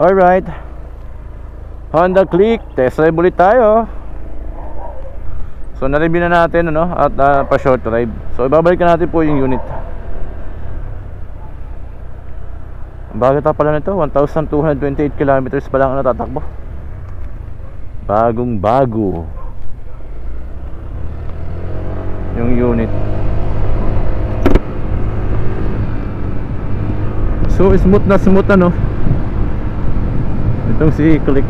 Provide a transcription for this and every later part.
Alright, Honda Click, test drive ulit tayo. So na-review na natin ano, at pa short drive. So ibabalik natin po yung unit. Bago pa pala nito, 1,228 kilometers pa lang ang natatakbo. Bagong bago yung unit. So smooth na no itong si Click.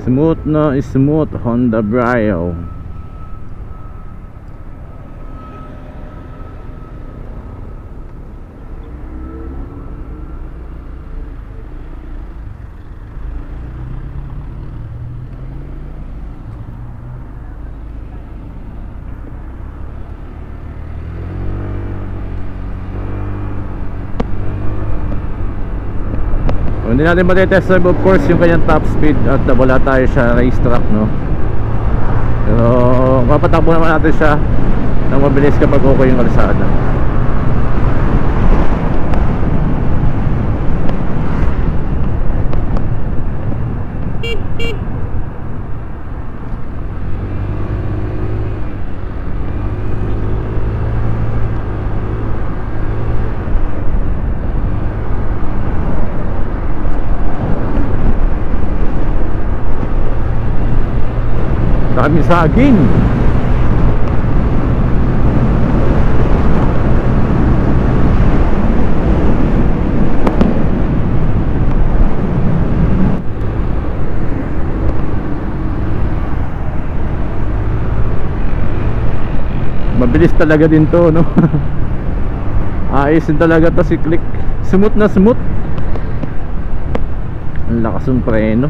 Smooth na smooth Honda Brio. Hindi natin matitest drive of course yung kanyang top speed at wala tayo sa racetrack no. Pero mapatakbo naman natin siya nang mabilis kapag okay yung kalsada. Dami saging. Mabilis talaga din to no. Ayos din talaga to si Click. Smooth na smooth. Ang lakas ng preno.